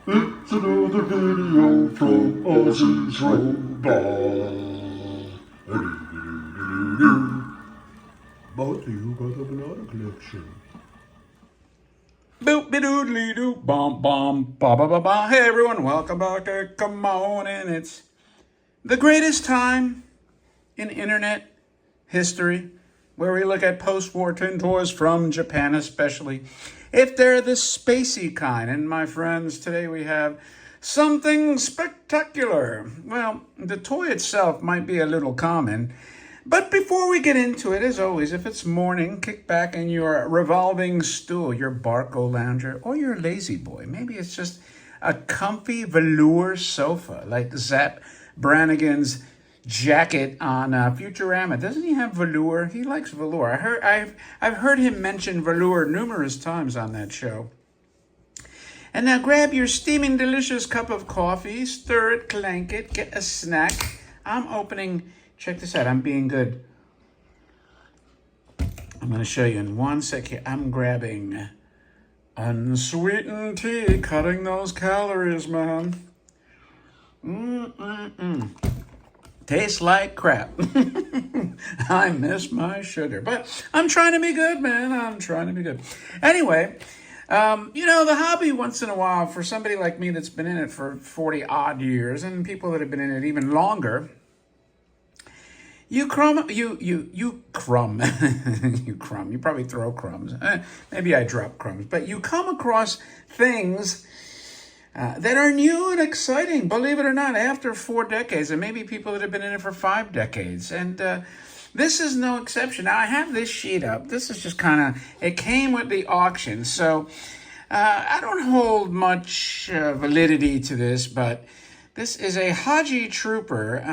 It's another video from Ozzy's Robot. Brought to you by the Banana Collection. Boop be doodly doo, bum bum ba ba ba ba. Hey everyone, welcome back to Come On In. It's the greatest time in internet history where we look at post-war tin toys from Japan, especially if they're the spacey kind. And my friends, today we have something spectacular. Well, the toy itself might be a little common, but before we get into it, as always, if it's morning, kick back in your revolving stool, your Barco lounger, or your lazy boy. Maybe it's just a comfy velour sofa, like Zap Brannigan's jacket on Futurama. Doesn't he have velour? He likes velour. I've heard him mention velour numerous times on that show. And now grab your steaming delicious cup of coffee, stir it, clank it, get a snack. I'm opening, check this out, I'm being good. I'm going to show you in 1 sec here. I'm grabbing unsweetened tea, cutting those calories, man. Tastes like crap. I miss my sugar. But I'm trying to be good, man. I'm trying to be good. Anyway, the hobby once in a while, for somebody like me that's been in it for 40 odd years, and people that have been in it even longer, you crumb, you probably throw crumbs. Maybe I drop crumbs, but you come across things that are new and exciting, believe it or not, after 4 decades, and maybe people that have been in it for 5 decades. And this is no exception. Now, I have this sheet up. This is just kind of, it came with the auction. So I don't hold much validity to this, but this is a Haji Trooper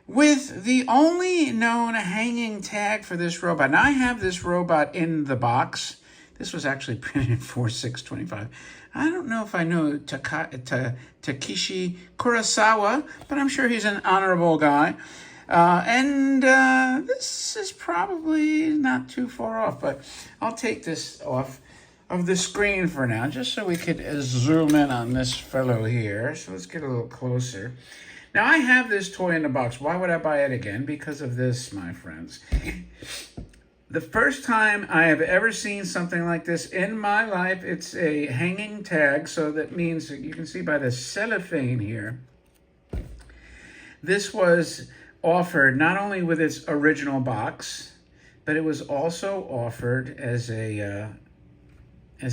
with the only known hanging tag for this robot. Now, I have this robot in the box. This was actually printed for $6.25. I don't know if I know Takeshi Kurosawa, but I'm sure he's an honorable guy. This is probably not too far off, but I'll take this off of the screen for now, just so we could zoom in on this fellow here. So let's get a little closer. Now, I have this toy in the box. Why would I buy it again? Because of this, my friends. The first time I have ever seen something like this in my life, it's a hanging tag. So that means, you can see by the cellophane here, this was offered not only with its original box, but it was also offered as a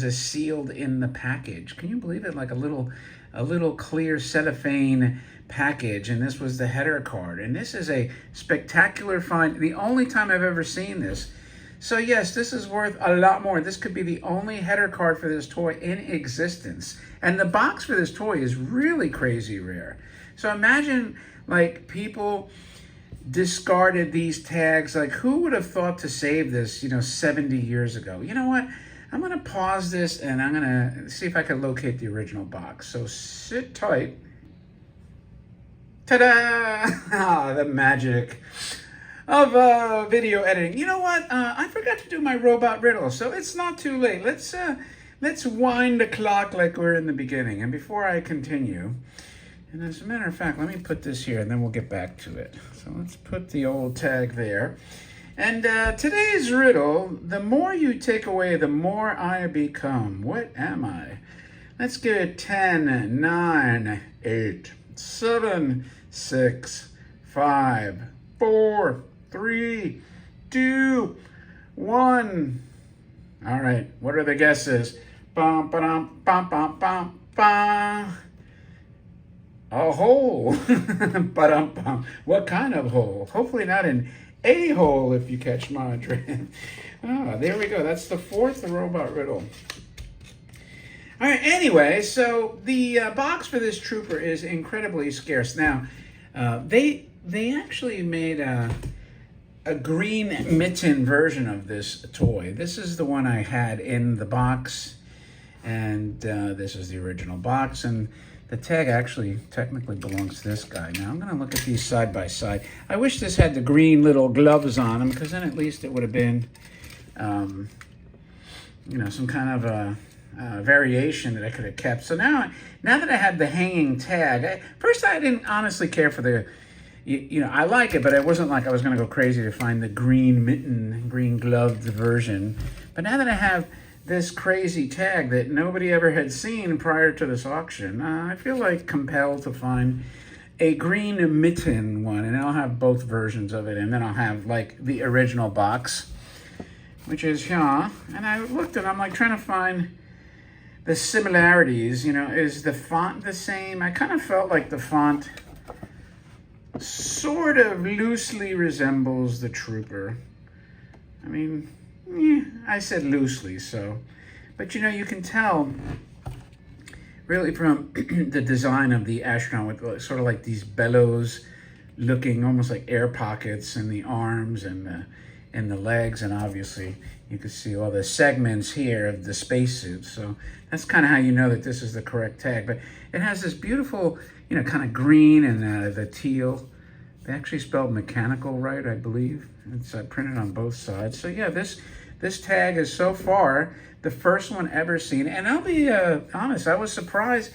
sealed in the package. Can you believe it? Like a little clear cellophane package, and this was the header card. And this is a spectacular find. The only time I've ever seen this. So yes, this is worth a lot more. This could be the only header card for this toy in existence. And the box for this toy is really crazy rare. So imagine, like, people discarded these tags. Like, who would have thought to save this, 70 years ago? You know what? I'm going to pause this and I'm going to see if I can locate the original box. So sit tight. Ta-da! The magic of video editing. You know what? I forgot to do my robot riddle, so it's not too late. Let's wind the clock like we're in the beginning. And before I continue, and as a matter of fact, let me put this here, and then we'll get back to it. So let's put the old tag there. And today's riddle: the more you take away, the more I become. What am I? Let's give it 10, 9, 8, 7, 6, 5, 4, 3, 2, 1. All right, what are the guesses? Bum, ba-dum, bum, bum, bum, bum. A hole. Ba-dum, bum. What kind of hole? Hopefully not an a-hole, if you catch my drift. Ah, there we go. That's the 4th robot riddle. All right, anyway, so the box for this Trooper is incredibly scarce. Now, they actually made a green mitten version of this toy. This is the one I had in the box, and this is the original box, and the tag actually technically belongs to this guy. Now, I'm going to look at these side by side. I wish this had the green little gloves on them, because then at least it would have been, some kind of a variation that I could have kept. So now that I have the hanging tag, first I didn't honestly care for the, you know, I like it, but it wasn't like I was going to go crazy to find the green mitten, green gloved version. But now that I have this crazy tag that nobody ever had seen prior to this auction, I feel like compelled to find a green mitten one, and I'll have both versions of it, and then I'll have like the original box, which is here. And I looked and I'm like trying to find the similarities, you know, is the font the same? I kind of felt like the font sort of loosely resembles the Trooper. I mean, I said loosely, so. But you know, you can tell really from the design of the astronaut with sort of like these bellows looking, almost like air pockets in the arms and the legs, and obviously you can see all the segments here of the spacesuit. So that's kind of how you know that this is the correct tag. But it has this beautiful, you know, kind of green and the teal. They actually spelled mechanical right, I believe. It's printed on both sides. So yeah, this tag is so far the first one ever seen. And I'll be honest, I was surprised.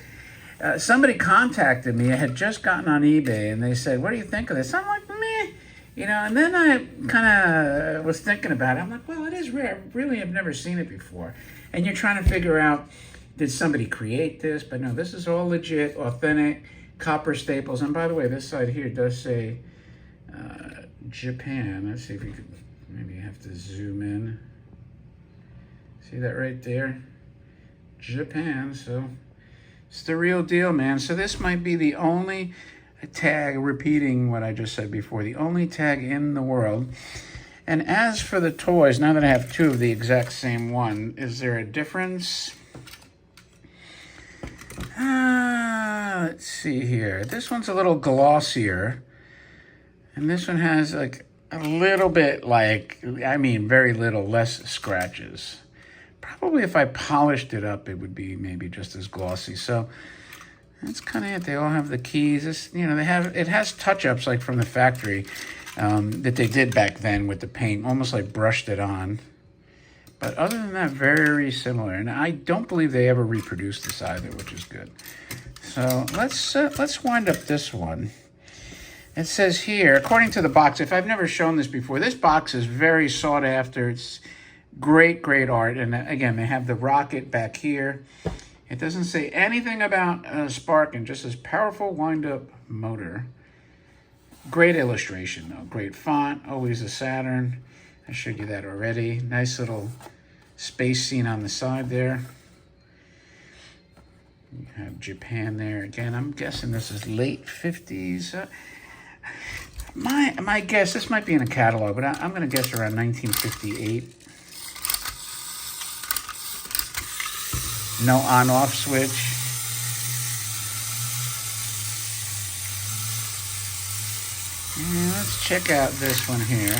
Somebody contacted me. I had just gotten on eBay, and they said, "What do you think of this?" I'm like, meh. You know, and then I kind of was thinking about it. I'm like, well, it is rare. I really have never seen it before. And you're trying to figure out, did somebody create this? But no, this is all legit, authentic, copper staples. And by the way, this side here does say Japan. Let's see if you could, maybe you have to zoom in. See that right there? Japan, so it's the real deal, man. So this might be the only tag, repeating what I just said before, the only tag in the world. And as for the toys, now that I have two of the exact same one, is there a difference? Let's see here. This one's a little glossier, and this one has like a little bit, like, I mean, very little, less scratches. Probably if I polished it up, it would be maybe just as glossy. So that's kind of it. They all have the keys. This, you know, it has touch-ups like from the factory that they did back then with the paint, almost like brushed it on. But other than that, very similar. And I don't believe they ever reproduced this either, which is good. So let's wind up this one. It says here, according to the box, if I've never shown this before, this box is very sought after. It's great, great art. And again, they have the rocket back here. It doesn't say anything about spark, and just this powerful wind-up motor. Great illustration, though. Great font, always a Saturn. I showed you that already. Nice little space scene on the side there. You have Japan there. Again, I'm guessing this is late 50s. My guess, this might be in a catalog, but I'm going to guess around 1958. No on-off switch. And let's check out this one here.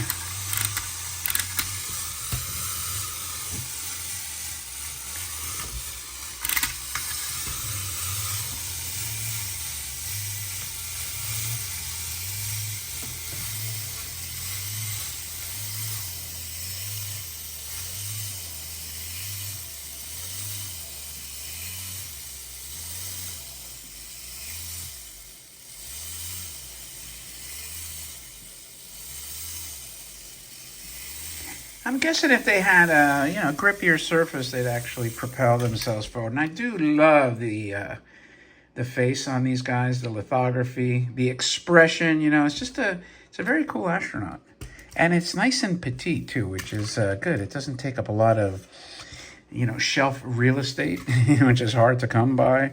I'm guessing if they had a, you know, grippier surface, they'd actually propel themselves forward. And I do love the face on these guys, the lithography, the expression. You know, it's a very cool astronaut, and it's nice and petite too, which is good. It doesn't take up a lot of, you know, shelf real estate, which is hard to come by.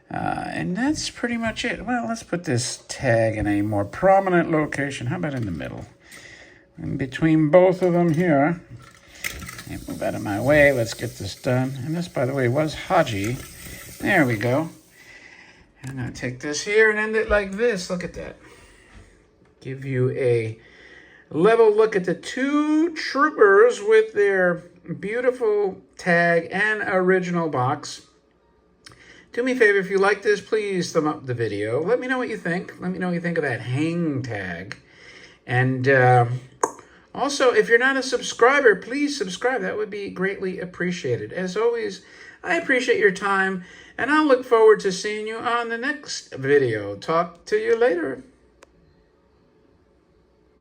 And that's pretty much it. Well, let's put this tag in a more prominent location. How about in the middle? In between both of them here. Can't move out of my way. Let's get this done. And this, by the way, was Haji. There we go. And I'll take this here and end it like this. Look at that. Give you a level look at the two troopers with their beautiful tag and original box. Do me a favor, if you like this, please thumb up the video. Let me know what you think. Let me know what you think of that hang tag. And also, if you're not a subscriber, please subscribe. That would be greatly appreciated. As always, I appreciate your time, and I'll look forward to seeing you on the next video. Talk to you later.